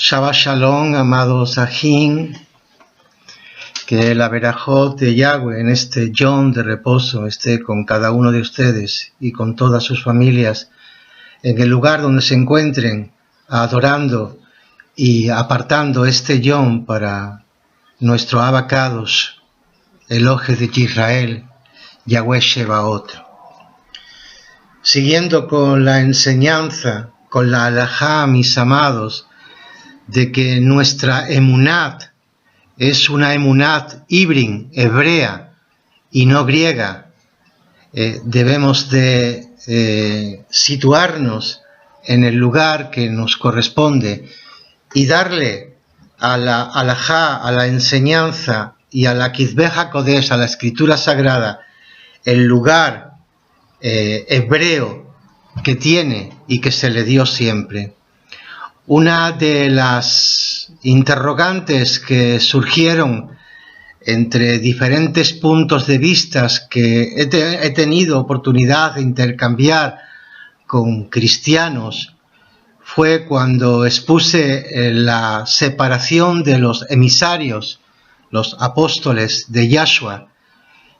Shabbat Shalom, amados Ajín, que la verajot de Yahweh en este Yom de reposo esté con cada uno de ustedes y con todas sus familias en el lugar donde se encuentren, adorando y apartando este Yom para nuestro Abacados, el Oje de Israel, Yahweh Shebaot. Siguiendo con la enseñanza, con la halajá, mis amados, de que nuestra emunat es una emunat híbrin, hebrea y no griega, debemos de situarnos en el lugar que nos corresponde y darle a la halajá, a la enseñanza y a la Kitzbeh HaKodesh, a la escritura sagrada, el lugar hebreo que tiene y que se le dio siempre. Una de las interrogantes que surgieron entre diferentes puntos de vista que he tenido oportunidad de intercambiar con cristianos fue cuando expuse la separación de los emisarios, los apóstoles de Yahshua,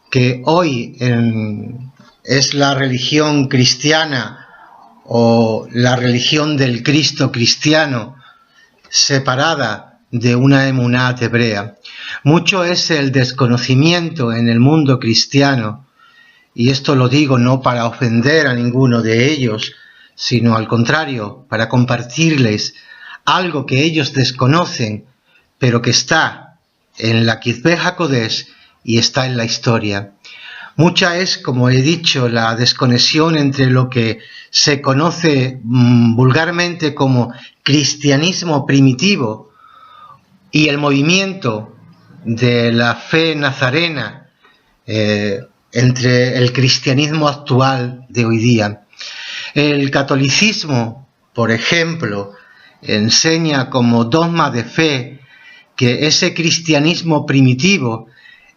que hoy es la religión cristiana o la religión del Cristo cristiano separada de una emunat hebrea. Mucho es el desconocimiento en el mundo cristiano, y esto lo digo no para ofender a ninguno de ellos, sino al contrario, para compartirles algo que ellos desconocen, pero que está en la Kitzbeh HaKodesh y está en la historia. Mucha es, como he dicho, la desconexión entre lo que se conoce vulgarmente como cristianismo primitivo y el movimiento de la fe nazarena entre el cristianismo actual de hoy día. El catolicismo, por ejemplo, enseña como dogma de fe que ese cristianismo primitivo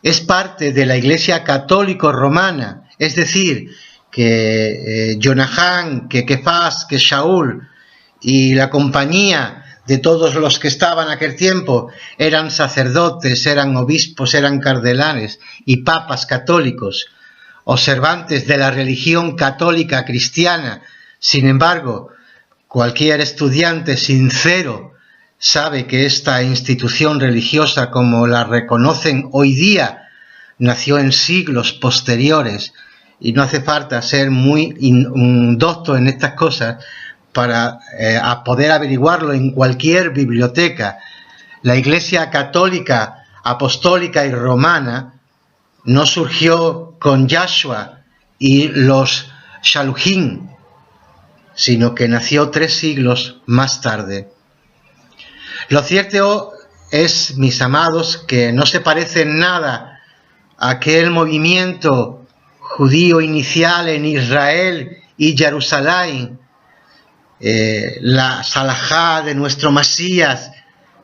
es parte de la Iglesia católico-romana, es decir, que Jonahán, que Kefas, que Shaul y la compañía de todos los que estaban en aquel tiempo eran sacerdotes, eran obispos, eran cardenales y papas católicos, observantes de la religión católica cristiana. Sin embargo, cualquier estudiante sincero sabe que esta institución religiosa, como la reconocen hoy día, nació en siglos posteriores y no hace falta ser muy docto en estas cosas para poder averiguarlo en cualquier biblioteca. La Iglesia católica, apostólica y romana no surgió con Yahshua y los Shaluchim, sino que nació 3 siglos más tarde. Lo cierto es, mis amados, que no se parece en nada a aquel movimiento judío inicial en Israel y Jerusalén, la halajá de nuestro Masías,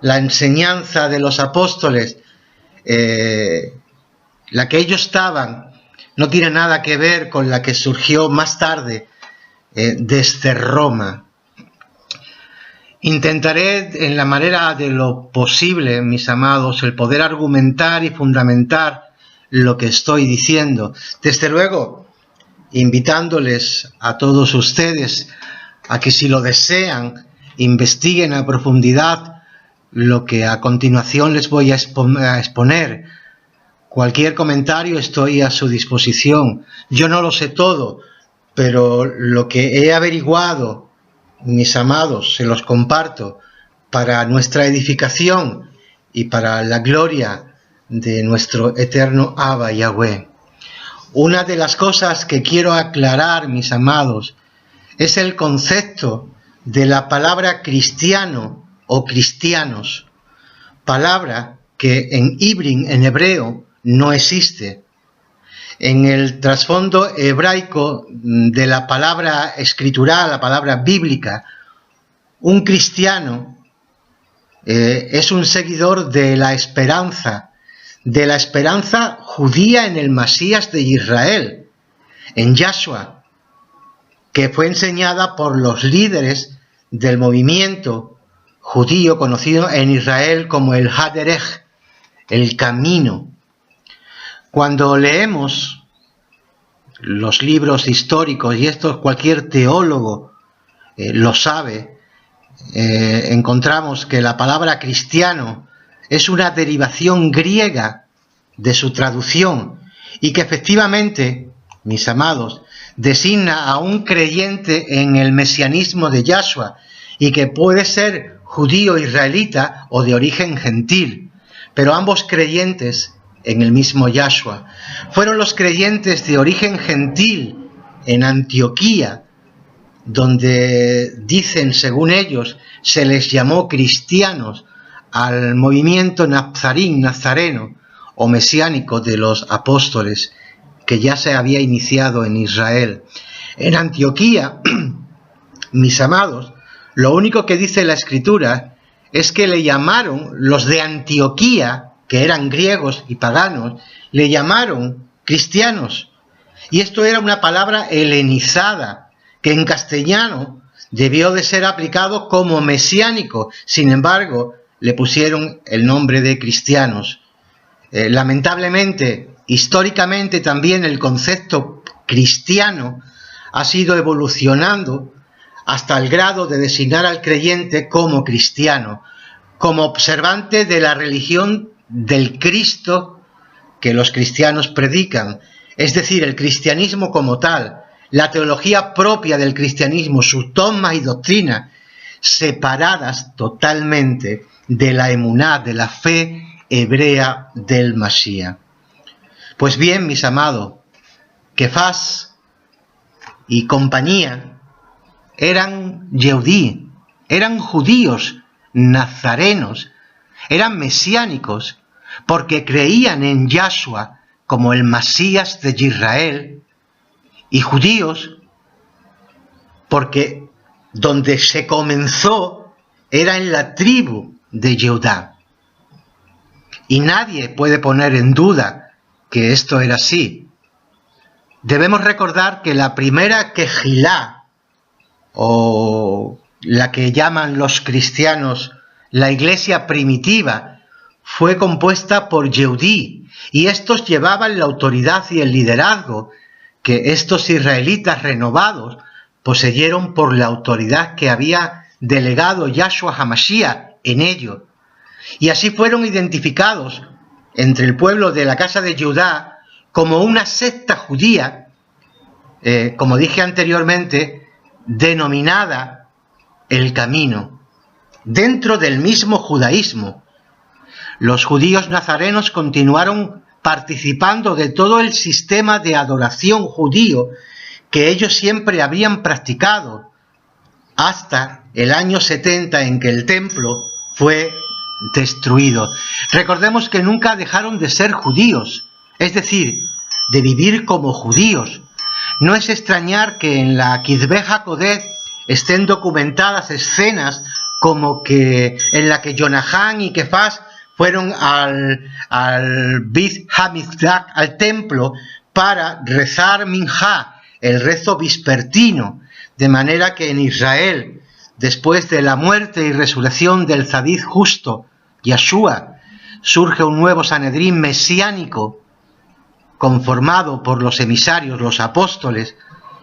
la enseñanza de los apóstoles, la que ellos estaban, no tiene nada que ver con la que surgió más tarde desde Roma. Intentaré en la manera de lo posible, mis amados, el poder argumentar y fundamentar lo que estoy diciendo. Desde luego, invitándoles a todos ustedes a que, si lo desean, investiguen a profundidad lo que a continuación les voy a exponer. Cualquier comentario estoy a su disposición. Yo no lo sé todo, pero lo que he averiguado, mis amados, se los comparto para nuestra edificación y para la gloria de nuestro eterno Abba Yahweh. Una de las cosas que quiero aclarar, mis amados, es el concepto de la palabra cristiano o cristianos, palabra que en híbrin, en hebreo, no existe. En el trasfondo hebraico de la palabra escritural, la palabra bíblica, un cristiano es un seguidor de la esperanza judía en el Masías de Israel, en Yahshua, que fue enseñada por los líderes del movimiento judío conocido en Israel como el Haderech, el camino. Cuando leemos los libros históricos, y esto cualquier teólogo lo sabe, encontramos que la palabra cristiano es una derivación griega de su traducción y que efectivamente, mis amados, designa a un creyente en el mesianismo de Yahshua y que puede ser judío israelita o de origen gentil, pero ambos creyentes en el mismo Yahshua. Fueron los creyentes de origen gentil en Antioquía, donde dicen, según ellos, se les llamó cristianos al movimiento nazareno o mesiánico de los apóstoles, que ya se había iniciado en Israel. En Antioquía, mis amados, lo único que dice la Escritura es que le llamaron, los de Antioquía, que eran griegos y paganos, le llamaron cristianos. Y esto era una palabra helenizada, que en castellano debió de ser aplicado como mesiánico. Sin embargo, le pusieron el nombre de cristianos. Lamentablemente, históricamente también el concepto cristiano ha sido evolucionando hasta el grado de designar al creyente como cristiano, como observante de la religión del Cristo que los cristianos predican, es decir, el cristianismo como tal, la teología propia del cristianismo, sus dogmas y doctrinas, separadas totalmente de la emuná, de la fe hebrea del Mashiach. Pues bien, mis amados, Kefas y compañía eran Yehudí, eran judíos, nazarenos, eran mesiánicos, porque creían en Yahshua como el Masías de Israel, y judíos porque donde se comenzó era en la tribu de Judá. Y nadie puede poner en duda que esto era así. Debemos recordar que la primera Kehilá, o la que llaman los cristianos la iglesia primitiva, fue compuesta por Yehudí, y estos llevaban la autoridad y el liderazgo que estos israelitas renovados poseyeron por la autoridad que había delegado Yahshua HaMashiach en ellos. Y así fueron identificados entre el pueblo de la casa de Judá como una secta judía, como dije anteriormente, denominada el camino, dentro del mismo judaísmo. Los judíos nazarenos continuaron participando de todo el sistema de adoración judío que ellos siempre habían practicado, hasta el año 70 en que el templo fue destruido. Recordemos que nunca dejaron de ser judíos, es decir, de vivir como judíos. No es extrañar que en la Kizbe HaKodesh estén documentadas escenas como que en la que Jonatán y Kefas fueron al Beit HaMikdash, al templo, para rezar Minjá, el rezo vespertino, de manera que en Israel, después de la muerte y resurrección del Tzaddik justo, Yahshua, surge un nuevo Sanedrín mesiánico, conformado por los emisarios, los apóstoles,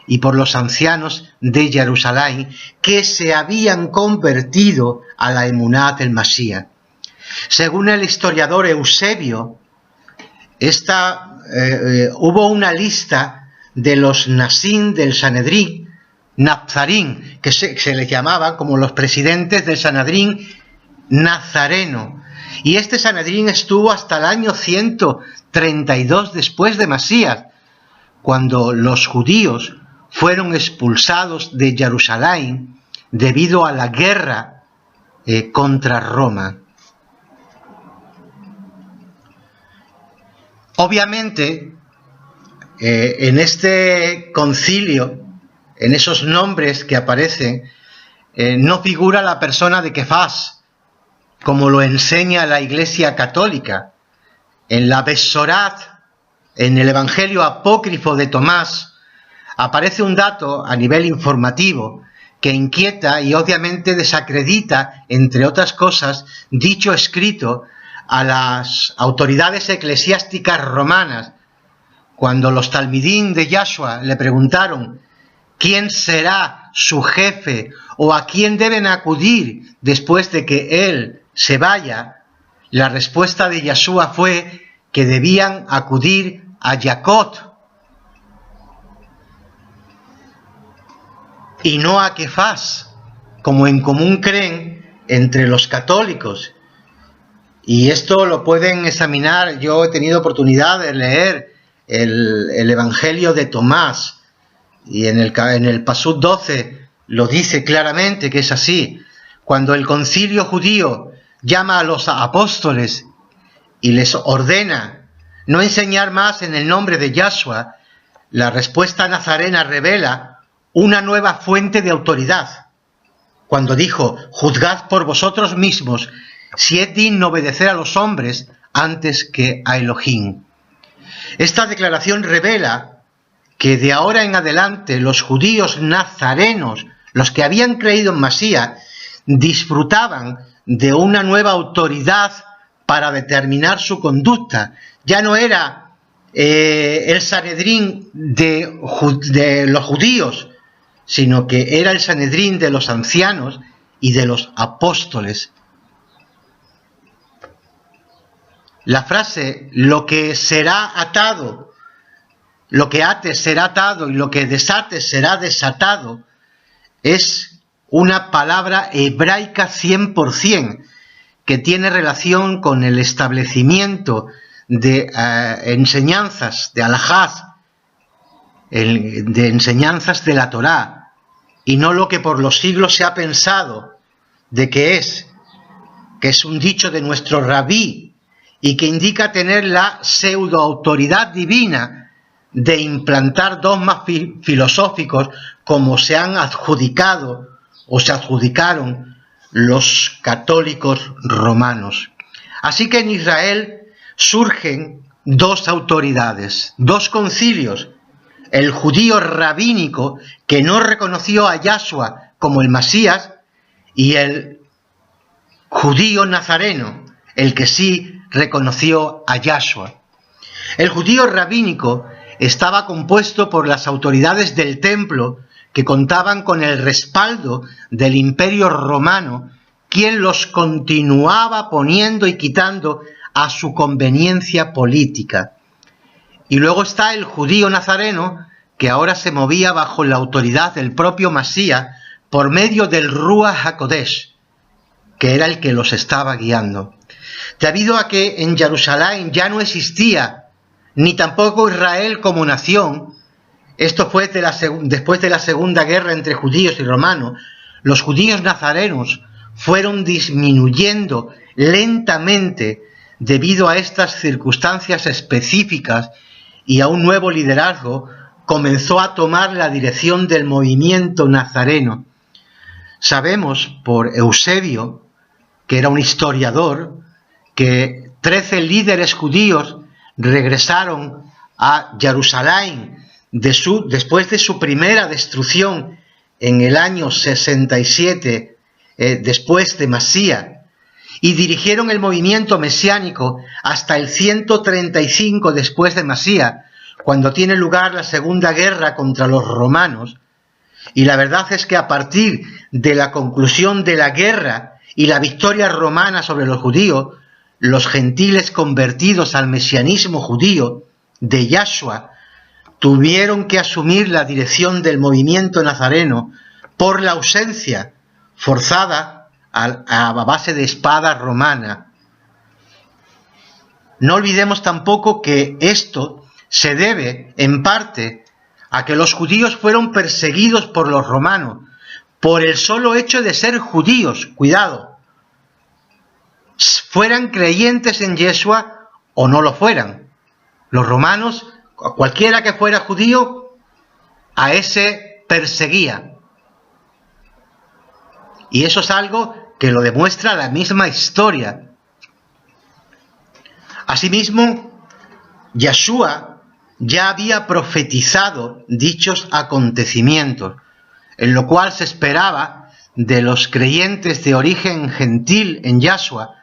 y por los ancianos de Jerusalén, que se habían convertido a la emuná del Mashiach. Según el historiador Eusebio, hubo una lista de los Nassim del Sanedrín, Nazarín, que se les llamaban como los presidentes del Sanedrín nazareno. Y este Sanedrín estuvo hasta el año 132 después de Masías, cuando los judíos fueron expulsados de Jerusalén debido a la guerra contra Roma. Obviamente, en este concilio, en esos nombres que aparecen, no figura la persona de Kefas, como lo enseña la Iglesia Católica. En la Besorat, en el Evangelio apócrifo de Tomás, aparece un dato a nivel informativo, que inquieta y obviamente desacredita, entre otras cosas, dicho escrito a las autoridades eclesiásticas romanas. Cuando los talmidín de Yahshua le preguntaron quién será su jefe o a quién deben acudir después de que él se vaya, la respuesta de Yahshua fue que debían acudir a Jacot y no a Kefas, como en común creen entre los católicos. Y esto lo pueden examinar. Yo he tenido oportunidad de leer el Evangelio de Tomás, y en el Pasuk 12 lo dice claramente que es así. Cuando el concilio judío llama a los apóstoles y les ordena no enseñar más en el nombre de Yahshua, la respuesta nazarena revela una nueva fuente de autoridad. Cuando dijo: juzgad por vosotros mismos si es digno obedecer a los hombres antes que a Elohim. Esta declaración revela que de ahora en adelante los judíos nazarenos, los que habían creído en Masías, disfrutaban de una nueva autoridad para determinar su conducta. Ya no era el Sanedrín de los judíos, sino que era el Sanedrín de los ancianos y de los apóstoles. La frase lo que será atado, lo que ates será atado y lo que desates será desatado, es una palabra hebraica 100% que tiene relación con el establecimiento de enseñanzas de alajás, de enseñanzas de la Torá, y no lo que por los siglos se ha pensado de que es un dicho de nuestro rabí y que indica tener la pseudoautoridad divina de implantar dogmas filosóficos como se han adjudicado o se adjudicaron los católicos romanos. Así que en Israel surgen dos autoridades, dos concilios: el judío rabínico, que no reconoció a Yahshua como el Masías, y el judío nazareno, el que sí reconoció a Yahshua. El judío rabínico estaba compuesto por las autoridades del templo, que contaban con el respaldo del Imperio Romano, quien los continuaba poniendo y quitando a su conveniencia política. Y luego está el judío nazareno, que ahora se movía bajo la autoridad del propio Masías por medio del Ruach HaKodesh, que era el que los estaba guiando. Debido a que en Jerusalén ya no existía ni tampoco Israel como nación, esto fue después de la Segunda Guerra entre judíos y romanos, los judíos nazarenos fueron disminuyendo lentamente debido a estas circunstancias específicas, y a un nuevo liderazgo comenzó a tomar la dirección del movimiento nazareno. Sabemos por Eusebio, que era un historiador, que 13 líderes judíos regresaron a Jerusalén después de su primera destrucción en el año 67 después de Masías, y dirigieron el movimiento mesiánico hasta el 135 después de Masías, cuando tiene lugar la Segunda Guerra contra los romanos. Y la verdad es que a partir de la conclusión de la guerra y la victoria romana sobre los judíos, los gentiles convertidos al mesianismo judío de Yahshua tuvieron que asumir la dirección del movimiento nazareno por la ausencia forzada a base de espada romana. No olvidemos tampoco que esto se debe en parte a que los judíos fueron perseguidos por los romanos por el solo hecho de ser judíos. Cuidado, fueran creyentes en Yeshua o no lo fueran. Los romanos, cualquiera que fuera judío, a ese perseguía. Y eso es algo que lo demuestra la misma historia. Asimismo, Yahshua ya había profetizado dichos acontecimientos. en lo cual se esperaba de los creyentes de origen gentil en Yahshua,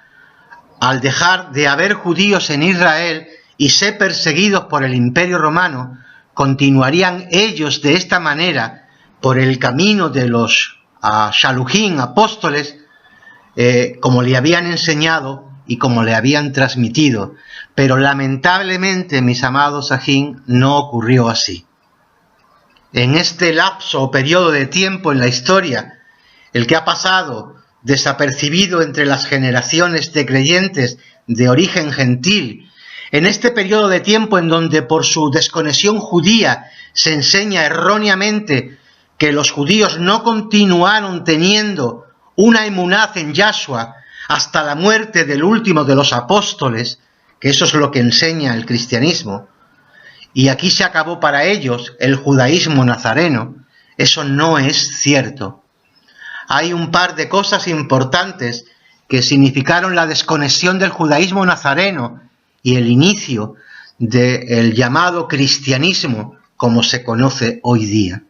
al dejar de haber judíos en Israel y ser perseguidos por el Imperio Romano, continuarían ellos de esta manera por el camino de los Shalujín, apóstoles, como le habían enseñado y como le habían transmitido. Pero lamentablemente, mis amados ajín, no ocurrió así. En este lapso o periodo de tiempo en la historia, el que ha pasado desapercibido entre las generaciones de creyentes de origen gentil, en este periodo de tiempo en donde por su desconexión judía se enseña erróneamente que los judíos no continuaron teniendo una emunaz en Yahshua hasta la muerte del último de los apóstoles, que eso es lo que enseña el cristianismo, y aquí se acabó para ellos el judaísmo nazareno, eso no es cierto. Hay un par de cosas importantes que significaron la desconexión del judaísmo nazareno y el inicio del llamado cristianismo como se conoce hoy día.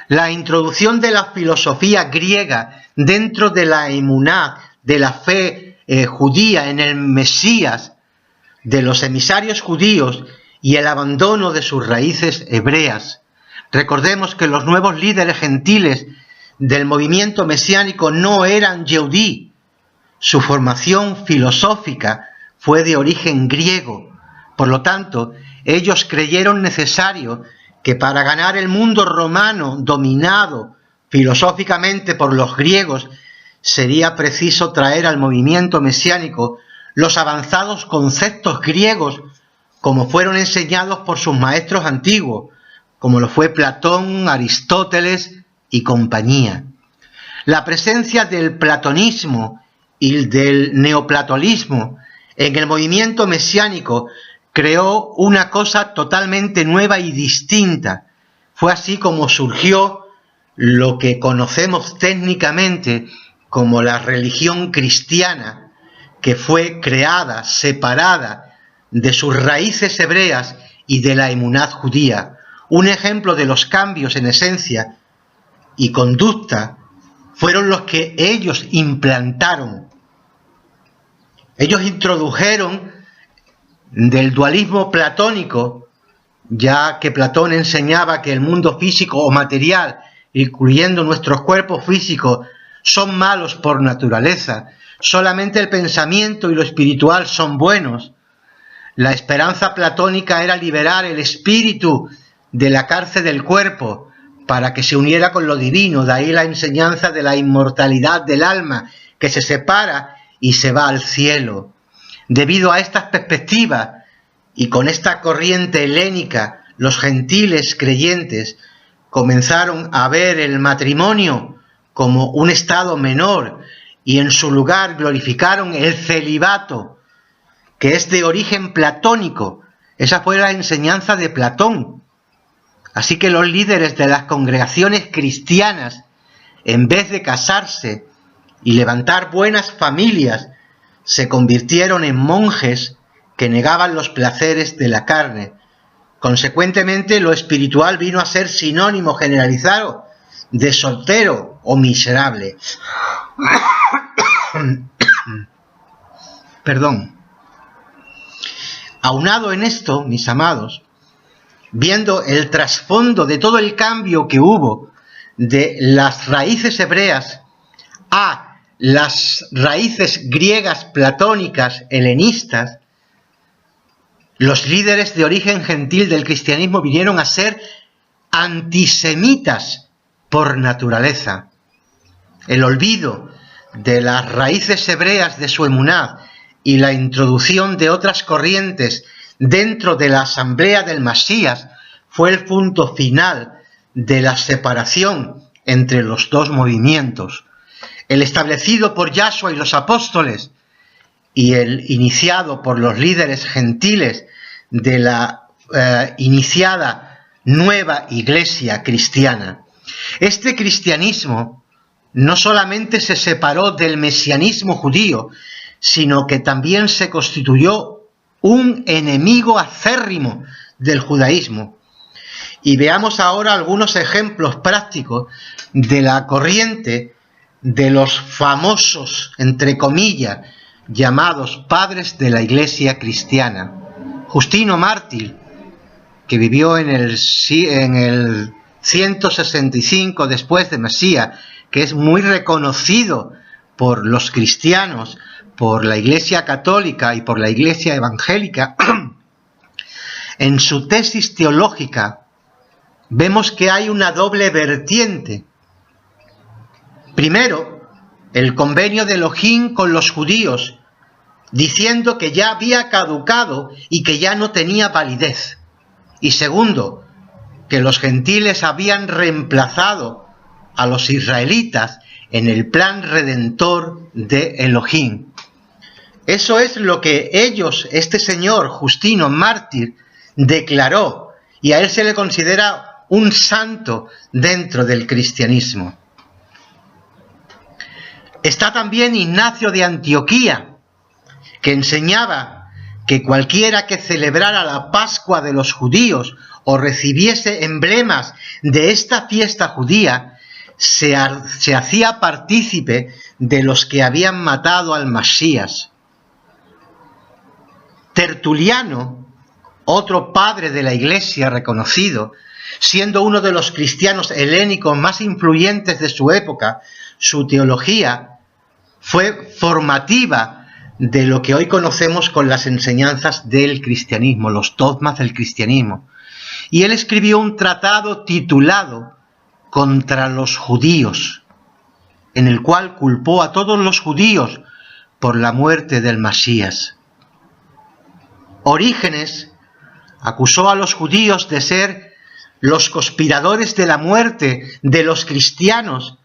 La introducción de la filosofía griega dentro de la emuná, de la fe judía en el Mesías, de los emisarios judíos y el abandono de sus raíces hebreas. Recordemos que los nuevos líderes gentiles del movimiento mesiánico no eran Yehudí. Su formación filosófica fue de origen griego. Por lo tanto, ellos creyeron necesario que para ganar el mundo romano dominado filosóficamente por los griegos, sería preciso traer al movimiento mesiánico los avanzados conceptos griegos como fueron enseñados por sus maestros antiguos, como lo fue Platón, Aristóteles y compañía. La presencia del platonismo y del neoplatonismo en el movimiento mesiánico creó una cosa totalmente nueva y distinta. Fue así como surgió lo que conocemos técnicamente como la religión cristiana, que fue creada, separada de sus raíces hebreas y de la emunaz judía. Un ejemplo de los cambios en esencia y conducta fueron los que ellos implantaron. Ellos introdujeron del dualismo platónico, ya que Platón enseñaba que el mundo físico o material, incluyendo nuestros cuerpos físicos, son malos por naturaleza, solamente el pensamiento y lo espiritual son buenos. La esperanza platónica era liberar el espíritu de la cárcel del cuerpo para que se uniera con lo divino, de ahí la enseñanza de la inmortalidad del alma, que se separa y se va al cielo. Debido a estas perspectivas y con esta corriente helénica, los gentiles creyentes comenzaron a ver el matrimonio como un estado menor y en su lugar glorificaron el celibato, que es de origen platónico. Esa fue la enseñanza de Platón. Así que los líderes de las congregaciones cristianas, en vez de casarse y levantar buenas familias, se convirtieron en monjes que negaban los placeres de la carne. Consecuentemente, lo espiritual vino a ser sinónimo generalizado de soltero o miserable. Perdón. Aunado en esto, mis amados, viendo el trasfondo de todo el cambio que hubo de las raíces hebreas a las raíces griegas platónicas helenistas, los líderes de origen gentil del cristianismo vinieron a ser antisemitas por naturaleza. El olvido de las raíces hebreas de su emuná y la introducción de otras corrientes dentro de la asamblea del Mesías fue el punto final de la separación entre los dos movimientos. El establecido por Yahshua y los apóstoles y el iniciado por los líderes gentiles de la iniciada nueva iglesia cristiana. Este cristianismo no solamente se separó del mesianismo judío, sino que también se constituyó un enemigo acérrimo del judaísmo. Y veamos ahora algunos ejemplos prácticos de la corriente de los famosos, entre comillas, llamados padres de la Iglesia cristiana. Justino Mártir, que vivió en el 165 después de Mesías, que es muy reconocido por los cristianos, por la Iglesia católica y por la Iglesia evangélica, en su tesis teológica vemos que hay una doble vertiente. Primero, el convenio de Elohim con los judíos, diciendo que ya había caducado y que ya no tenía validez. Y segundo, que los gentiles habían reemplazado a los israelitas en el plan redentor de Elohim. Eso es lo que este señor Justino Mártir, declaró, y a él se le considera un santo dentro del cristianismo. Está también Ignacio de Antioquía, que enseñaba que cualquiera que celebrara la Pascua de los judíos o recibiese emblemas de esta fiesta judía, se hacía partícipe de los que habían matado al Mesías. Tertuliano, otro padre de la Iglesia reconocido, siendo uno de los cristianos helénicos más influyentes de su época, su teología fue formativa de lo que hoy conocemos con las enseñanzas del cristianismo, los dogmas del cristianismo. Y él escribió un tratado titulado Contra los judíos, en el cual culpó a todos los judíos por la muerte del Mesías. Orígenes acusó a los judíos de ser los conspiradores de la muerte de los cristianos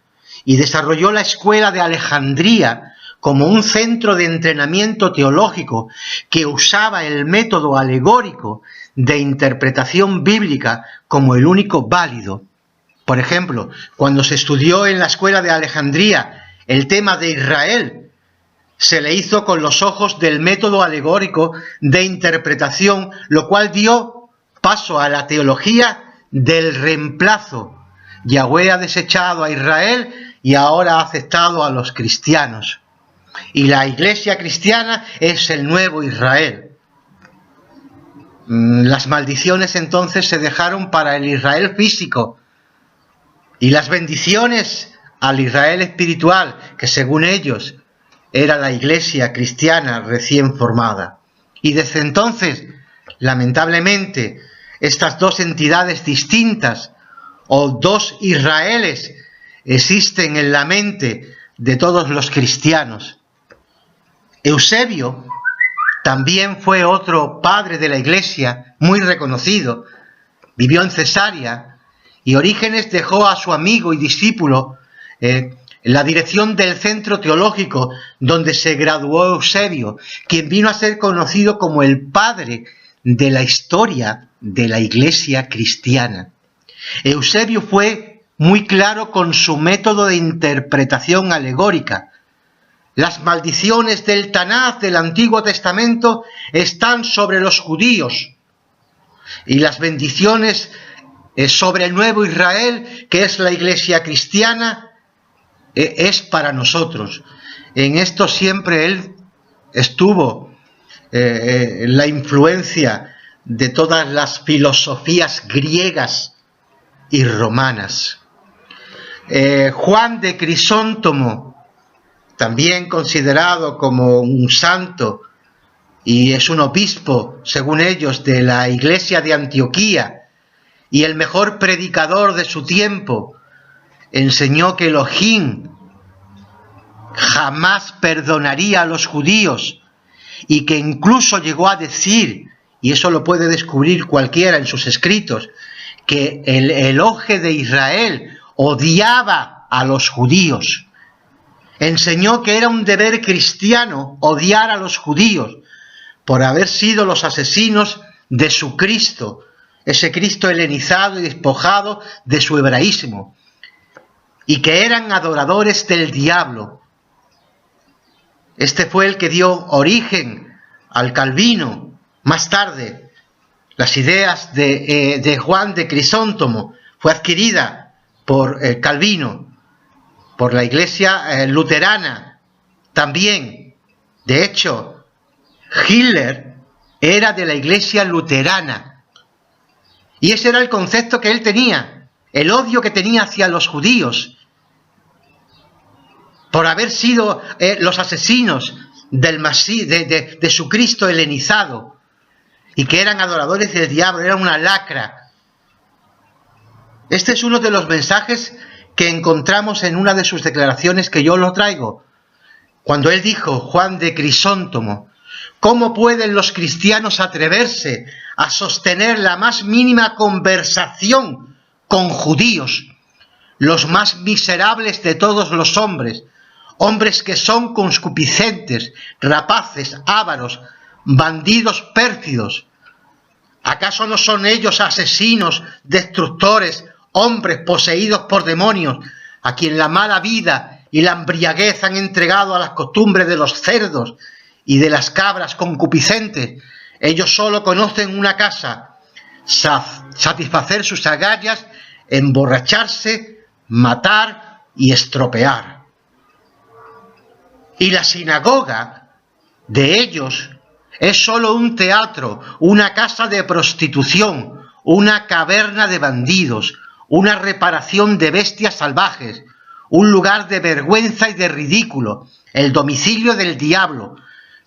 y desarrolló la escuela de Alejandría como un centro de entrenamiento teológico que usaba el método alegórico de interpretación bíblica como el único válido. Por ejemplo, cuando se estudió en la escuela de Alejandría el tema de Israel, se le hizo con los ojos del método alegórico de interpretación, lo cual dio paso a la teología del reemplazo. Yahweh ha desechado a Israel y ahora ha aceptado a los cristianos. Y la Iglesia cristiana es el nuevo Israel. Las maldiciones entonces se dejaron para el Israel físico y las bendiciones al Israel espiritual, que según ellos era la Iglesia cristiana recién formada. Y desde entonces, lamentablemente, estas dos entidades distintas o dos Israeles existen en la mente de todos los cristianos. Eusebio también fue otro padre de la Iglesia muy reconocido. Vivió en Cesarea y Orígenes dejó a su amigo y discípulo la dirección del centro teológico donde se graduó Eusebio, quien vino a ser conocido como el padre de la historia de la Iglesia cristiana. Eusebio fue muy claro con su método de interpretación alegórica. Las maldiciones del Tanaj del Antiguo Testamento están sobre los judíos y las bendiciones sobre el nuevo Israel, que es la Iglesia cristiana, es para nosotros. En esto siempre él estuvo la influencia de todas las filosofías griegas y romanas. Juan de Crisóstomo, también considerado como un santo, y es un obispo, según ellos, de la Iglesia de Antioquía, y el mejor predicador de su tiempo, enseñó que Elohim jamás perdonaría a los judíos y que incluso llegó a decir, y eso lo puede descubrir cualquiera en sus escritos, que el Elohe de Israel odiaba a los judíos. Enseñó que era un deber cristiano odiar a los judíos por haber sido los asesinos de su Cristo, ese Cristo helenizado y despojado de su hebraísmo, y que eran adoradores del diablo. Este fue el que dio origen al Calvino, más tarde, las ideas de Juan de Crisóstomo, fue adquirida por Calvino, por la Iglesia luterana también. De hecho, Hitler era de la Iglesia luterana. Y ese era el concepto que él tenía, el odio que tenía hacia los judíos, por haber sido los asesinos de su Cristo helenizado, y que eran adoradores del diablo, eran una lacra. Este es uno de los mensajes que encontramos en una de sus declaraciones, que yo lo traigo, cuando él dijo, Juan de Crisóstomo: ¿cómo pueden los cristianos atreverse a sostener la más mínima conversación con judíos, los más miserables de todos los hombres, hombres que son concupiscentes, rapaces, ávaros, bandidos pérfidos? ¿Acaso no son ellos asesinos, destructores, hombres poseídos por demonios, a quien la mala vida y la embriaguez han entregado a las costumbres de los cerdos y de las cabras concupiscentes? Ellos solo conocen una cosa: satisfacer sus agallas, emborracharse, matar y estropear. Y la sinagoga de ellos es solo un teatro, una casa de prostitución, una caverna de bandidos, una reparación de bestias salvajes, un lugar de vergüenza y de ridículo, el domicilio del diablo,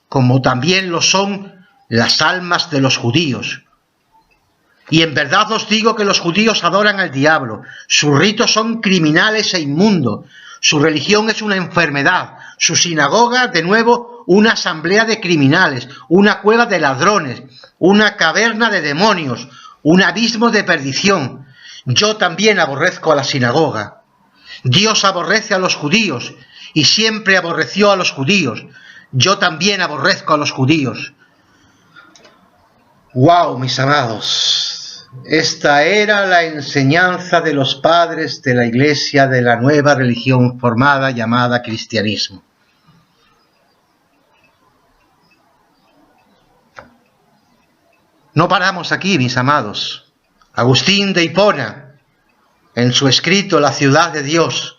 como también lo son las almas de los judíos. Y en verdad os digo que los judíos adoran al diablo, sus ritos son criminales e inmundos, su religión es una enfermedad, su sinagoga, de nuevo, una asamblea de criminales, una cueva de ladrones, una caverna de demonios, un abismo de perdición. Yo también aborrezco a la sinagoga. Dios aborrece a los judíos y siempre aborreció a los judíos. Yo también aborrezco a los judíos. ¡Wow, mis amados! Esta era la enseñanza de los padres de la Iglesia de la nueva religión formada llamada cristianismo. No paramos aquí, mis amados. Agustín de Hipona, en su escrito La ciudad de Dios,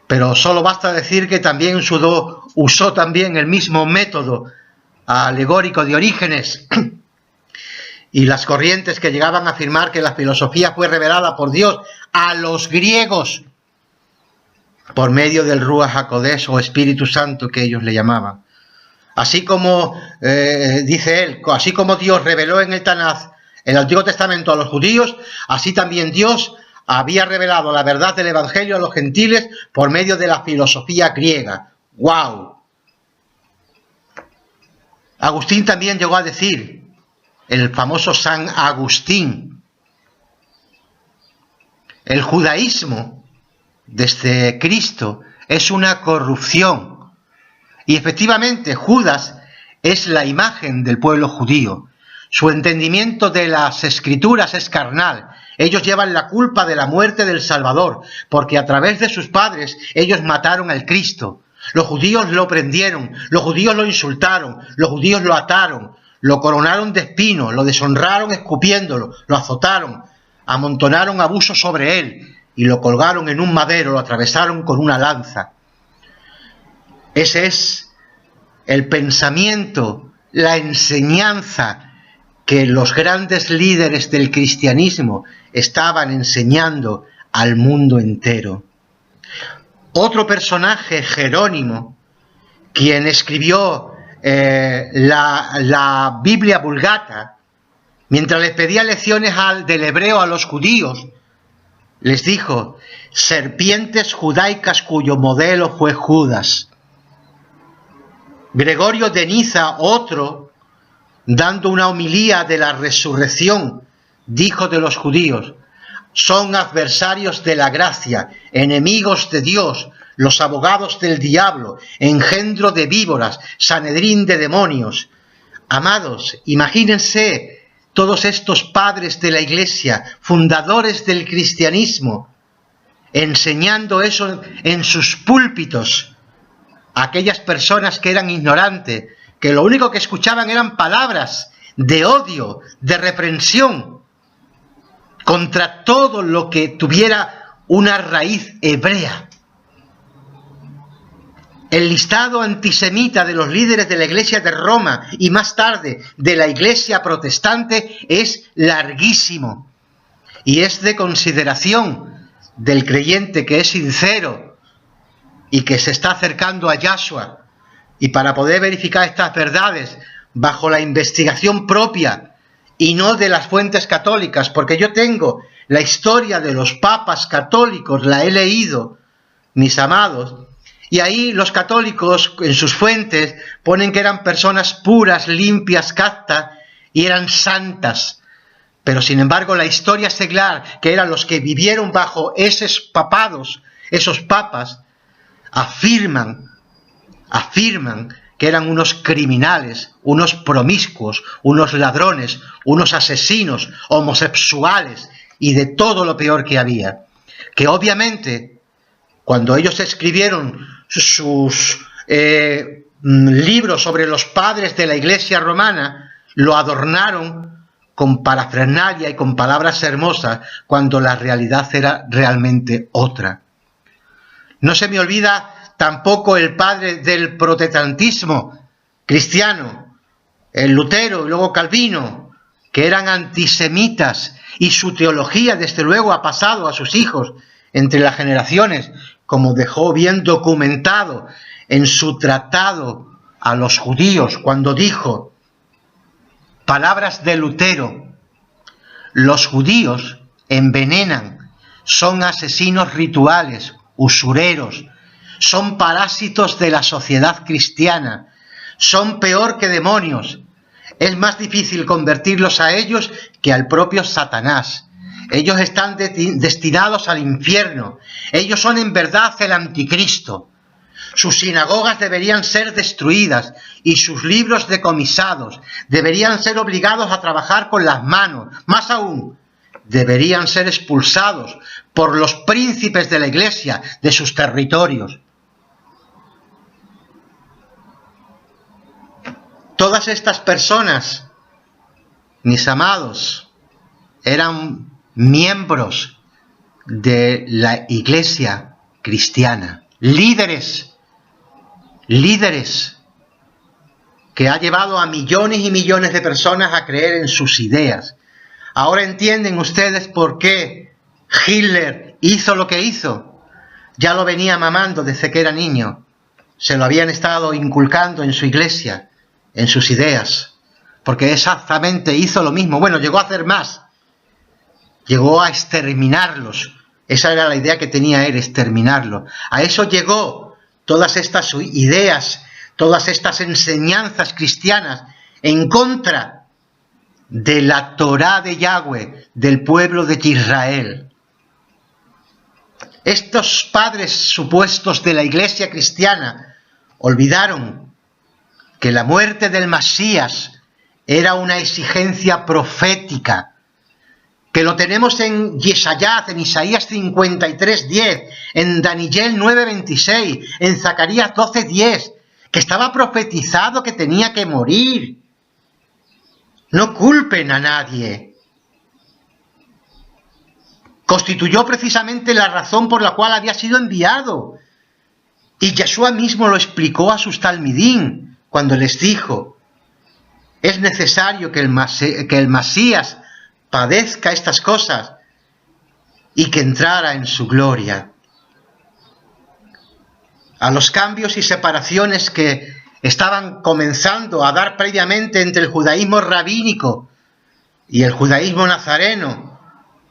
pero solo basta decir que también usó también el mismo método alegórico de Orígenes, y las corrientes que llegaban a afirmar que la filosofía fue revelada por Dios a los griegos por medio del Ruach HaKodesh o Espíritu Santo, que ellos le llamaban. Así como, dice él, así como Dios reveló en el Tanaj, el Antiguo Testamento, a los judíos, así también Dios había revelado la verdad del Evangelio a los gentiles por medio de la filosofía griega. ¡Wow! Agustín también llegó a decir, el famoso San Agustín, el judaísmo desde Cristo es una corrupción. Y efectivamente Judas es la imagen del pueblo judío. Su entendimiento de las Escrituras es carnal. Ellos llevan la culpa de la muerte del Salvador, porque a través de sus padres ellos mataron al Cristo. Los judíos lo prendieron, los judíos lo insultaron, los judíos lo ataron, lo coronaron de espinos, lo deshonraron escupiéndolo, lo azotaron, amontonaron abusos sobre él y lo colgaron en un madero, lo atravesaron con una lanza. Ese es el pensamiento, la enseñanza que los grandes líderes del cristianismo estaban enseñando al mundo entero. Otro personaje, Jerónimo, quien escribió la Biblia Vulgata, mientras les pedía lecciones del hebreo a los judíos, les dijo: serpientes judaicas cuyo modelo fue Judas. Gregorio de Niza, otro, dando una homilía de la resurrección, dijo de los judíos: son adversarios de la gracia, enemigos de Dios, los abogados del diablo, engendro de víboras, sanedrín de demonios. Amados, imagínense todos estos padres de la Iglesia, fundadores del cristianismo, enseñando eso en sus púlpitos a aquellas personas que eran ignorantes, que lo único que escuchaban eran palabras de odio, de reprensión contra todo lo que tuviera una raíz hebrea. El listado antisemita de los líderes de la Iglesia de Roma y más tarde de la Iglesia protestante es larguísimo y es de consideración del creyente que es sincero y que se está acercando a Yahshua, y para poder verificar estas verdades bajo la investigación propia y no de las fuentes católicas, porque yo tengo la historia de los papas católicos, la he leído, mis amados, y ahí los católicos en sus fuentes ponen que eran personas puras, limpias, castas y eran santas. Pero sin embargo la historia seglar, que eran los que vivieron bajo esos papados, esos papas, afirman que eran unos criminales, unos promiscuos, unos ladrones, unos asesinos, homosexuales y de todo lo peor que había. Que obviamente cuando ellos escribieron sus libros sobre los padres de la Iglesia romana, lo adornaron con parafernalia y con palabras hermosas, cuando la realidad era realmente otra. No se me olvida tampoco el padre del protestantismo cristiano, el Lutero y luego Calvino, que eran antisemitas, y su teología desde luego ha pasado a sus hijos entre las generaciones, como dejó bien documentado en su tratado a los judíos, cuando dijo, palabras de Lutero: los judíos envenenan, son asesinos rituales, usureros, son parásitos de la sociedad cristiana, son peor que demonios. Es más difícil convertirlos a ellos que al propio Satanás. Ellos están destinados al infierno. Ellos son en verdad el anticristo. Sus sinagogas deberían ser destruidas y sus libros decomisados. Deberían ser obligados a trabajar con las manos. Más aún, deberían ser expulsados por los príncipes de la Iglesia de sus territorios. Todas estas personas, mis amados, eran miembros de la Iglesia cristiana, líderes que ha llevado a millones y millones de personas a creer en sus ideas. Ahora entienden ustedes por qué Hitler hizo lo que hizo. Ya lo venía mamando desde que era niño. Se lo habían estado inculcando en su iglesia, en sus ideas, porque exactamente hizo lo mismo. Bueno, llegó a hacer más. Llegó a exterminarlos. Esa era la idea que tenía él, exterminarlos. A eso llegó todas estas ideas, todas estas enseñanzas cristianas en contra de la Torá de Yahweh, del pueblo de Israel. Estos padres supuestos de la Iglesia cristiana olvidaron que la muerte del Mesías era una exigencia profética, que lo tenemos en Yesayat, en Isaías 53:10, en Daniel 9:26, en Zacarías 12:10, que estaba profetizado que tenía que morir. No culpen a nadie. Constituyó precisamente la razón por la cual había sido enviado. Y Yeshua mismo lo explicó a sus talmidín cuando les dijo: es necesario que el Mesías padezca estas cosas y que entrara en su gloria. A los cambios y separaciones que estaban comenzando a dar previamente entre el judaísmo rabínico y el judaísmo nazareno,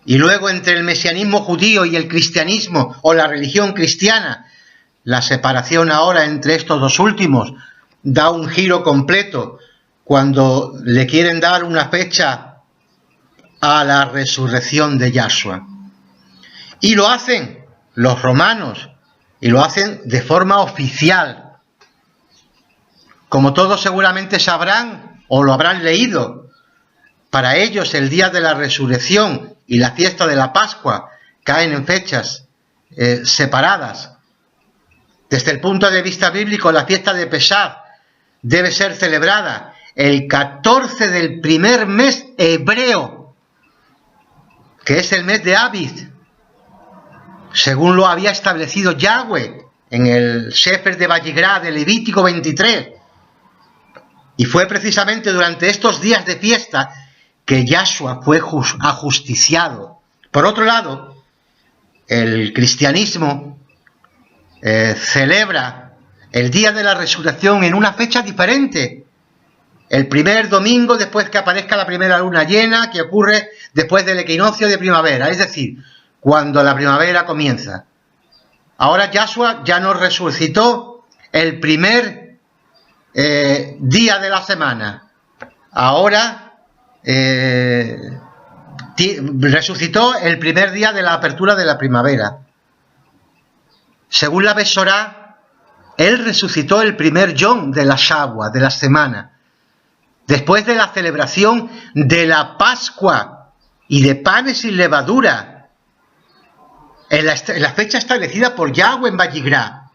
y luego entre el mesianismo judío y el cristianismo o la religión cristiana, la separación ahora entre estos dos últimos da un giro completo cuando le quieren dar una fecha a la resurrección de Yahshua. Y lo hacen los romanos, y lo hacen de forma oficial. Como todos seguramente sabrán o lo habrán leído, para ellos el día de la resurrección y la fiesta de la Pascua caen en fechas separadas. Desde el punto de vista bíblico, la fiesta de Pesaj debe ser celebrada el 14 del primer mes hebreo, que es el mes de Abib, según lo había establecido Yahweh en el Sefer de Vayigrá de Levítico 23. Y fue precisamente durante estos días de fiesta que Yahshua fue ajusticiado. Por otro lado, el cristianismo celebra el día de la resurrección en una fecha diferente. El primer domingo después que aparezca la primera luna llena, que ocurre después del equinoccio de primavera, es decir, cuando la primavera comienza. Ahora Yahshua ya nos resucitó el primer día de la semana. Ahora resucitó el primer día de la apertura de la primavera. Según la Besorá, él resucitó el primer yom de la Shabua, de la semana, después de la celebración de la Pascua y de panes sin levadura, en la fecha establecida por Yahweh en Vayigrá.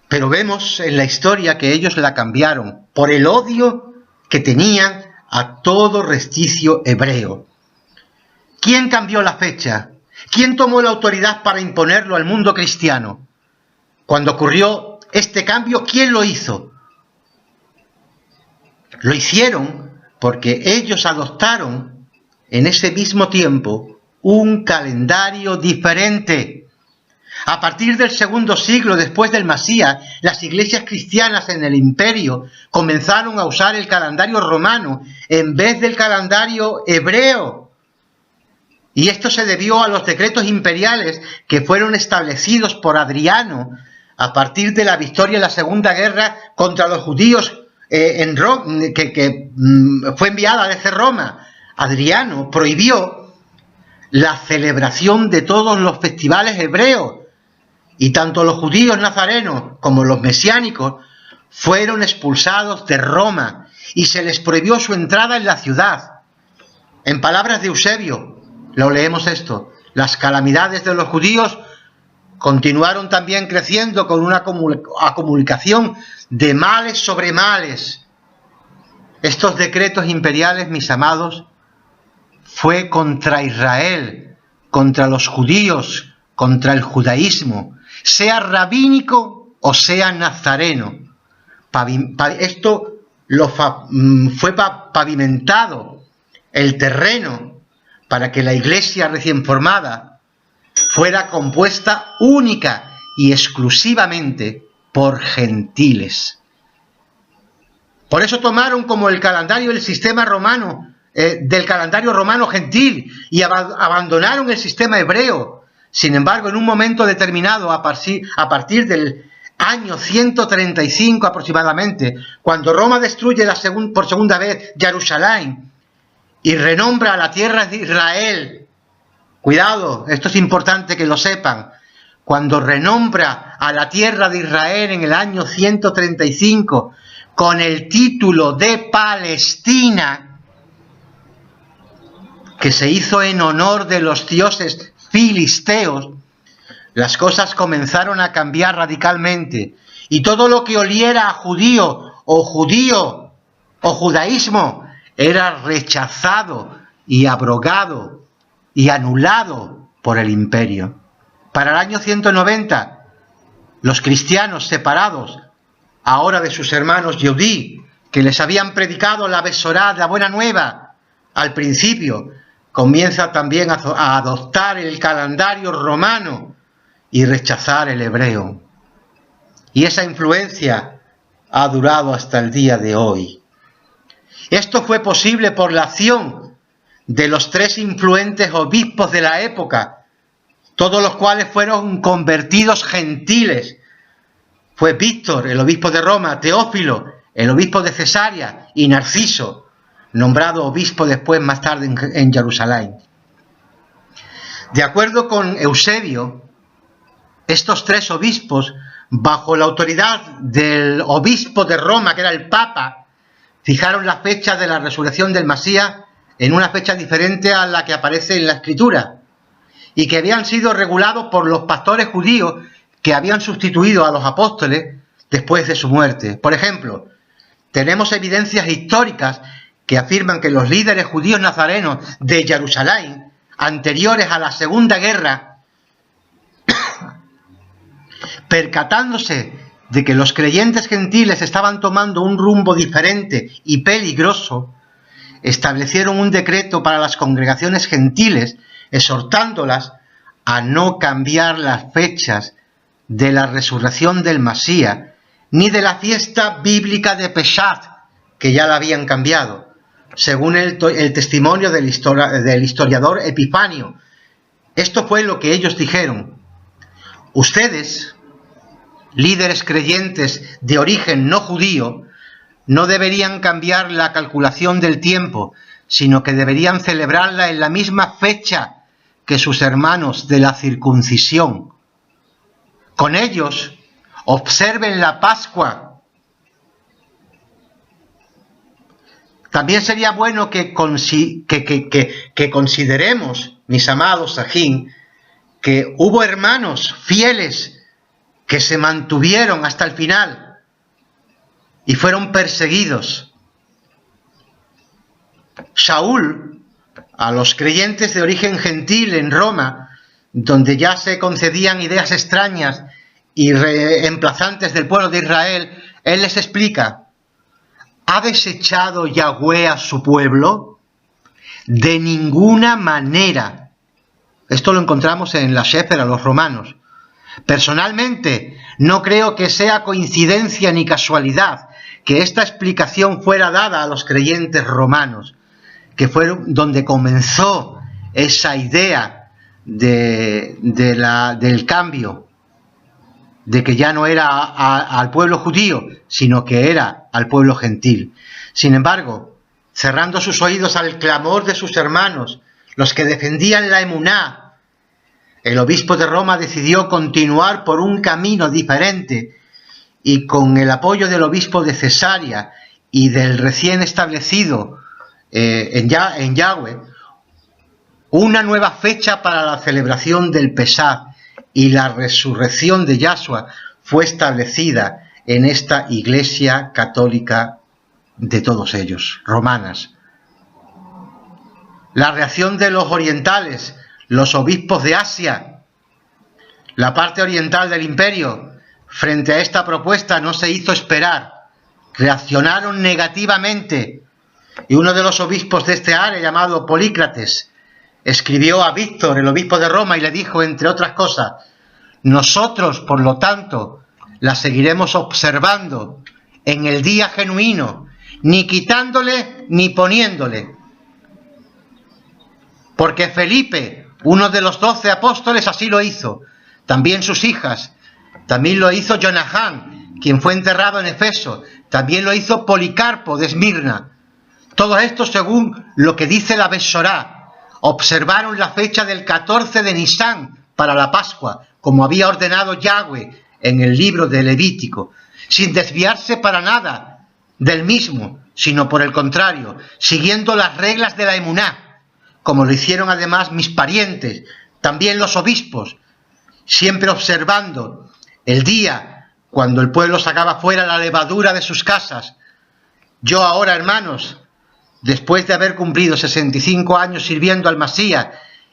Pero vemos en la historia que ellos la cambiaron por el odio que tenían a todo resquicio hebreo. ¿Quién cambió la fecha? ¿Quién tomó la autoridad para imponerlo al mundo cristiano? Cuando ocurrió este cambio, ¿quién lo hizo? Lo hicieron porque ellos adoptaron en ese mismo tiempo un calendario diferente. A partir del segundo siglo después del Masías, las iglesias cristianas en el imperio comenzaron a usar el calendario romano en vez del calendario hebreo. Y esto se debió a los decretos imperiales que fueron establecidos por Adriano a partir de la victoria en la Segunda Guerra contra los judíos en Roma, que fue enviada desde Roma. Adriano prohibió la celebración de todos los festivales hebreos. Y tanto los judíos nazarenos como los mesiánicos fueron expulsados de Roma y se les prohibió su entrada en la ciudad. En palabras de Eusebio, lo leemos esto: las calamidades de los judíos continuaron también creciendo con una acumulación de males sobre males. Estos decretos imperiales, mis amados, fue contra Israel, contra los judíos, contra el judaísmo, sea rabínico o sea nazareno. Esto fue pavimentado el terreno para que la iglesia recién formada fuera compuesta única y exclusivamente por gentiles. Por eso tomaron como el calendario el sistema romano, del calendario romano gentil, y abandonaron el sistema hebreo. Sin embargo, en un momento determinado, a partir del año 135 aproximadamente, cuando Roma destruye por segunda vez Jerusalén y renombra a la tierra de Israel, cuidado, esto es importante que lo sepan, cuando renombra a la tierra de Israel en el año 135 con el título de Palestina, que se hizo en honor de los dioses filisteos, las cosas comenzaron a cambiar radicalmente, y todo lo que oliera a judío o judaísmo era rechazado y abrogado y anulado por el imperio. Para el año 190, los cristianos separados ahora de sus hermanos Yehudí, que les habían predicado la Besorá, la buena nueva, al principio, comienza también a adoptar el calendario romano y rechazar el hebreo. Y esa influencia ha durado hasta el día de hoy. Esto fue posible por la acción de los 3 influentes obispos de la época, todos los cuales fueron convertidos gentiles. Fue Víctor, el obispo de Roma, Teófilo, el obispo de Cesarea, y Narciso, nombrado obispo después más tarde en Jerusalén. De acuerdo con Eusebio, estos 3 obispos, bajo la autoridad del obispo de Roma, que era el Papa, fijaron la fecha de la resurrección del Masías en una fecha diferente a la que aparece en la Escritura, y que habían sido regulados por los pastores judíos que habían sustituido a los apóstoles después de su muerte. Por ejemplo, tenemos evidencias históricas que afirman que los líderes judíos nazarenos de Jerusalén, anteriores a la Segunda Guerra, percatándose de que los creyentes gentiles estaban tomando un rumbo diferente y peligroso, establecieron un decreto para las congregaciones gentiles, exhortándolas a no cambiar las fechas de la resurrección del Masías, ni de la fiesta bíblica de Peshat, que ya la habían cambiado, según el testimonio del historiador Epifanio. Esto fue lo que ellos dijeron: ustedes, líderes creyentes de origen no judío, no deberían cambiar la calculación del tiempo, sino que deberían celebrarla en la misma fecha que sus hermanos de la circuncisión. Con ellos, observen la Pascua. También sería bueno que consideremos, mis amados Sajín, que hubo hermanos fieles que se mantuvieron hasta el final y fueron perseguidos. Saúl, a los creyentes de origen gentil en Roma, donde ya se concedían ideas extrañas y reemplazantes del pueblo de Israel, él les explica: ¿ha desechado Yahweh a su pueblo? De ninguna manera. Esto lo encontramos en la Sefer a los romanos. Personalmente, no creo que sea coincidencia ni casualidad que esta explicación fuera dada a los creyentes romanos, que fue donde comenzó esa idea del cambio, de que ya no era al pueblo judío, sino que era al pueblo gentil. Sin embargo, cerrando sus oídos al clamor de sus hermanos, los que defendían la emuná, el obispo de Roma decidió continuar por un camino diferente, y con el apoyo del obispo de Cesarea y del recién establecido en Yahweh, una nueva fecha para la celebración del Pesaj y la resurrección de Yahshua fue establecida en esta Iglesia católica de todos ellos, romanas. La reacción de los orientales, los obispos de Asia, la parte oriental del imperio, frente a esta propuesta no se hizo esperar. Reaccionaron negativamente, y uno de los obispos de este área, llamado Polícrates, escribió a Víctor, el obispo de Roma, y le dijo, entre otras cosas: nosotros, por lo tanto, la seguiremos observando en el día genuino, ni quitándole ni poniéndole. Porque Felipe, uno de los 12 apóstoles, así lo hizo. También sus hijas. También lo hizo Jonahán, quien fue enterrado en Efeso. También lo hizo Policarpo de Esmirna. Todo esto según lo que dice la Besorá. Observaron la fecha del 14 de Nisán para la Pascua, como había ordenado Yahweh en el libro de Levítico, sin desviarse para nada del mismo, sino por el contrario, siguiendo las reglas de la emuná, como lo hicieron además mis parientes, también los obispos, siempre observando el día cuando el pueblo sacaba fuera la levadura de sus casas. Yo ahora, hermanos, después de haber cumplido 65 años sirviendo al Masías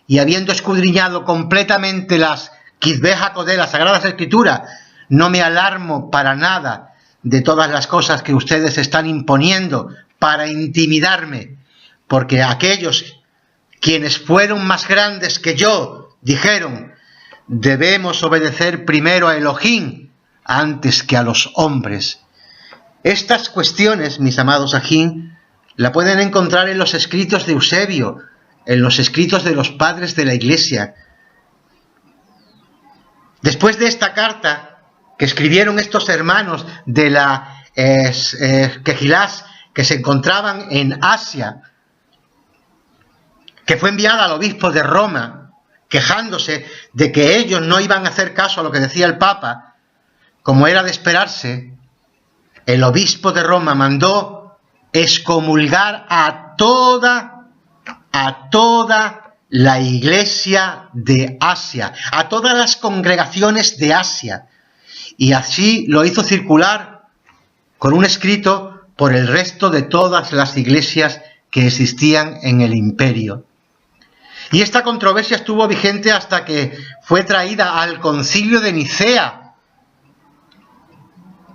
y habiendo escudriñado completamente las Kitvei HaKodesh, las Sagradas Escrituras, no me alarmo para nada de todas las cosas que ustedes están imponiendo para intimidarme, porque aquellos quienes fueron más grandes que yo dijeron: debemos obedecer primero a Elohim antes que a los hombres. Estas cuestiones, mis amados Sajín, la pueden encontrar en los escritos de Eusebio, en los escritos de los padres de la Iglesia. Después de esta carta que escribieron estos hermanos de la Quejilás, que se encontraban en Asia, que fue enviada al obispo de Roma, quejándose de que ellos no iban a hacer caso a lo que decía el Papa, como era de esperarse, el obispo de Roma mandó excomulgar a toda la Iglesia de Asia, a todas las congregaciones de Asia, y así lo hizo circular con un escrito por el resto de todas las iglesias que existían en el imperio. Y esta controversia estuvo vigente hasta que fue traída al concilio de Nicea,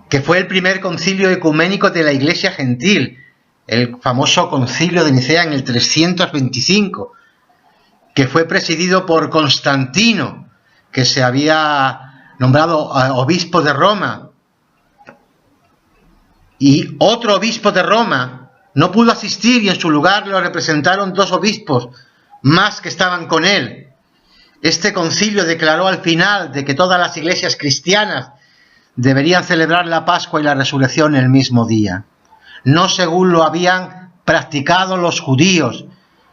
que fue el primer concilio ecuménico de la iglesia gentil, el famoso concilio de Nicea en el 325, que fue presidido por Constantino, que se había nombrado obispo de Roma, y otro obispo de Roma no pudo asistir y en su lugar lo representaron dos obispos más que estaban con él. Este concilio declaró al final de que todas las iglesias cristianas deberían celebrar la Pascua y la Resurrección el mismo día, no según lo habían practicado los judíos,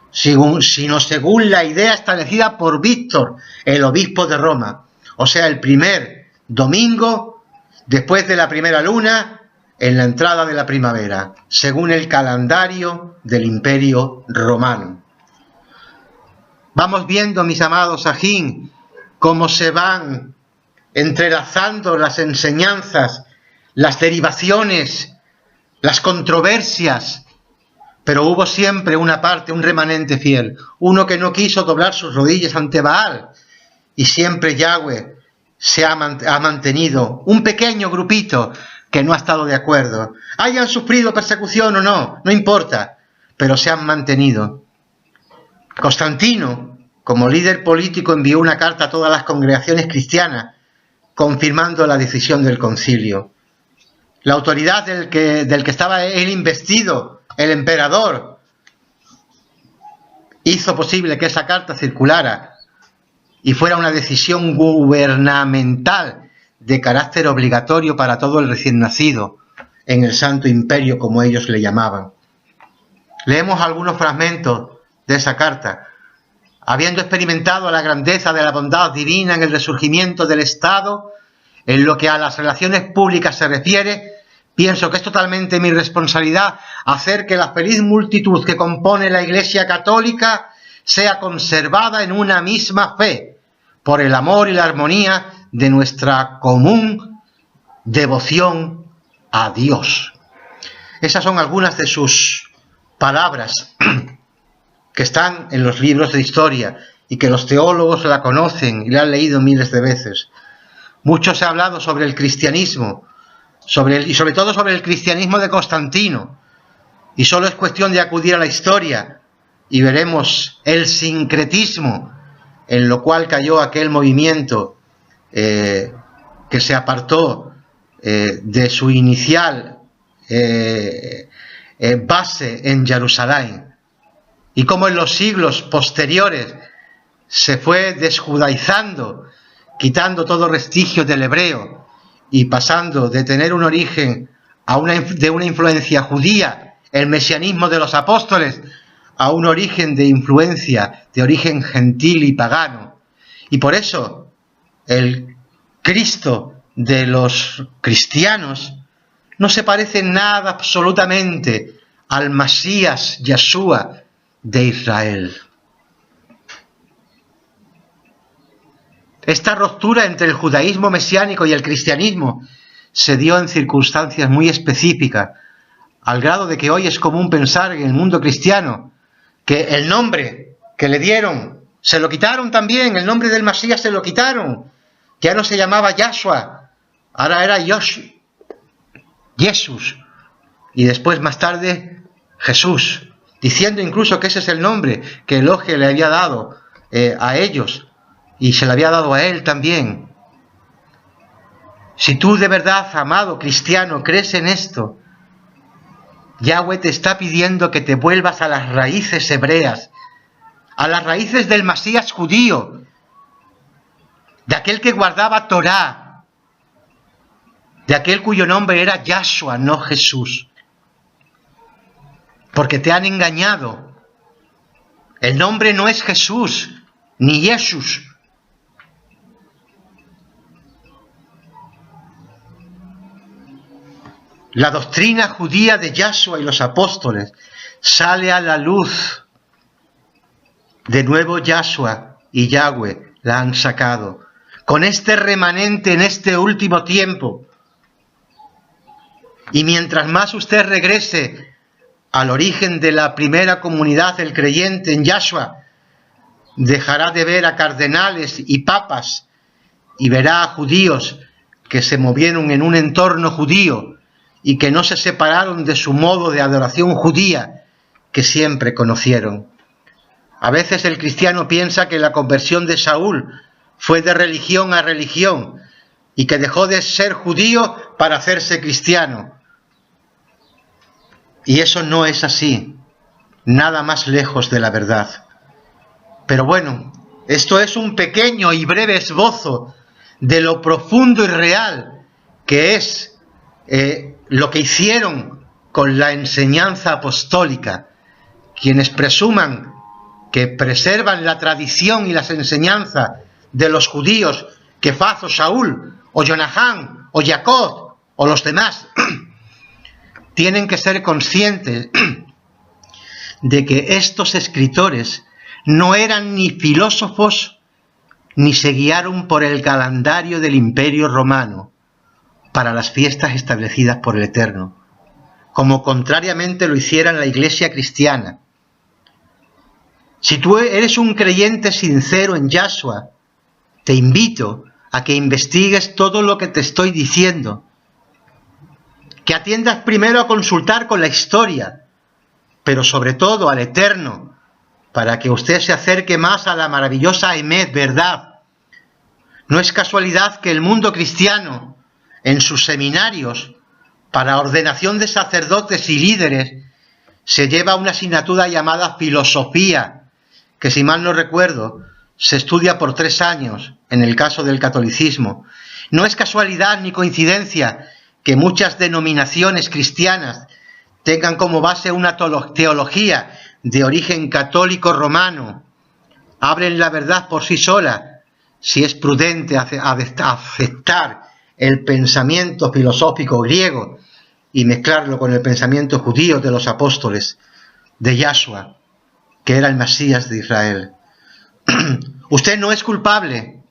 sino según la idea establecida por Víctor, el obispo de Roma, o sea, el primer domingo después de la primera luna, en la entrada de la primavera, según el calendario del Imperio Romano. Vamos viendo, mis amados Sajín, cómo se van entrelazando las enseñanzas, las derivaciones, las controversias, pero hubo siempre una parte, un remanente fiel, uno que no quiso doblar sus rodillas ante Baal, y siempre Yahweh se ha mantenido, un pequeño grupito que no ha estado de acuerdo, hayan sufrido persecución o no, no importa, pero se han mantenido. Constantino, como líder político, envió una carta a todas las congregaciones cristianas, confirmando la decisión del concilio. La autoridad del que estaba él investido, el emperador, hizo posible que esa carta circulara y fuera una decisión gubernamental de carácter obligatorio para todo el recién nacido en el Santo Imperio, como ellos le llamaban. Leemos algunos fragmentos de esa carta. Habiendo experimentado la grandeza de la bondad divina en el resurgimiento del Estado, en lo que a las relaciones públicas se refiere, pienso que es totalmente mi responsabilidad hacer que la feliz multitud que compone la Iglesia Católica sea conservada en una misma fe, por el amor y la armonía de nuestra común devoción a Dios. Esas son algunas de sus palabras que están en los libros de historia y que los teólogos la conocen y la han leído miles de veces. Mucho se ha hablado sobre el cristianismo, y sobre todo sobre el cristianismo de Constantino, y solo es cuestión de acudir a la historia y veremos el sincretismo en lo cual cayó aquel movimiento que se apartó de su inicial base en Jerusalén, y cómo en los siglos posteriores se fue desjudaizando, quitando todo vestigio del hebreo y pasando de tener un origen de una influencia judía, el mesianismo de los apóstoles, a un origen de influencia de origen gentil y pagano. Y por eso el Cristo de los cristianos no se parece en nada absolutamente al Mesías Yeshua de Israel. Esta ruptura entre el judaísmo mesiánico y el cristianismo se dio en circunstancias muy específicas, al grado de que hoy es común pensar en el mundo cristiano que el nombre que le dieron se lo quitaron también, el nombre del Mesías se lo quitaron, ya no se llamaba Yahshua, ahora era Jesús, y después más tarde Jesús, diciendo incluso que ese es el nombre que Elohim le había dado a ellos, y se le había dado a él también. Si tú de verdad, amado cristiano, crees en esto, Yahweh te está pidiendo que te vuelvas a las raíces hebreas, a las raíces del Mesías judío, de aquel que guardaba Torá, de aquel cuyo nombre era Yahshua, no Jesús. Porque te han engañado. El nombre no es Jesús, ni Jesús. La doctrina judía de Yahshua y los apóstoles sale a la luz. De nuevo Yahshua y Yahweh la han sacado. Con este remanente en este último tiempo. Y mientras más usted regrese al origen de la primera comunidad del creyente en Yahshua, dejará de ver a cardenales y papas y verá a judíos que se movieron en un entorno judío y que no se separaron de su modo de adoración judía que siempre conocieron. A veces el cristiano piensa que la conversión de Saúl fue de religión a religión y que dejó de ser judío para hacerse cristiano. Y eso no es así, nada más lejos de la verdad. Pero bueno, esto es un pequeño y breve esbozo de lo profundo y real que es lo que hicieron con la enseñanza apostólica. Quienes presuman que preservan la tradición y las enseñanzas de los judíos que fazo Saúl, o Jonatán, o Jacob, o los demás, tienen que ser conscientes de que estos escritores no eran ni filósofos ni se guiaron por el calendario del Imperio Romano para las fiestas establecidas por el Eterno, como contrariamente lo hiciera la Iglesia cristiana. Si tú eres un creyente sincero en Yahshua, te invito a que investigues todo lo que te estoy diciendo, que atiendas primero a consultar con la historia, pero sobre todo al Eterno, para que usted se acerque más a la maravillosa Emet, verdad. No es casualidad que el mundo cristiano, en sus seminarios para ordenación de sacerdotes y líderes, se lleva una asignatura llamada filosofía, que si mal no recuerdo, se estudia por 3 años, en el caso del catolicismo. No es casualidad ni coincidencia que muchas denominaciones cristianas tengan como base una teología de origen católico romano. Abren la verdad por sí sola, si es prudente aceptar el pensamiento filosófico griego y mezclarlo con el pensamiento judío de los apóstoles, de Yahshua, que era el Mesías de Israel. Usted no es culpable.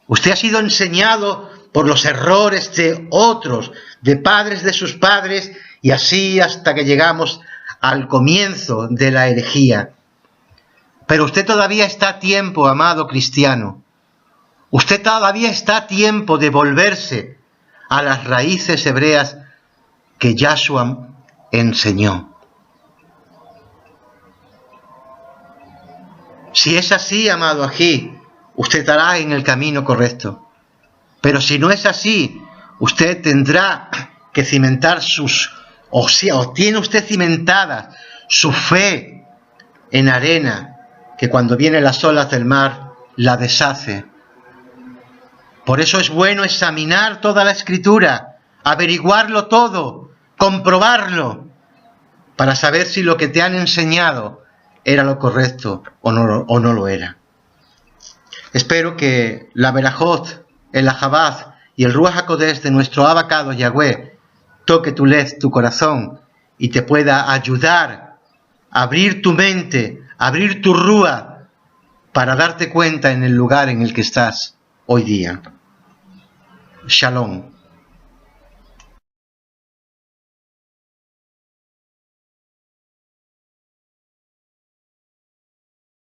Usted ha sido enseñado por los errores de otros, de padres de sus padres, y así hasta que llegamos al comienzo de la herejía. Pero usted todavía está a tiempo, amado cristiano. Usted todavía está a tiempo de volverse a las raíces hebreas que Yahshua enseñó. Si es así, amado ají, usted estará en el camino correcto. Pero si no es así, usted tendrá que cimentar o tiene usted cimentada su fe en arena, que cuando vienen las olas del mar la deshace. Por eso es bueno examinar toda la Escritura, averiguarlo todo, comprobarlo, para saber si lo que te han enseñado era lo correcto o no lo era. Espero que la Berajot, el Ahabad y el Ruach HaKodesh de nuestro abacado Yahweh toque tu lez, tu corazón, y te pueda ayudar a abrir tu mente, abrir tu Ruach, para darte cuenta en el lugar en el que estás hoy día. Shalom.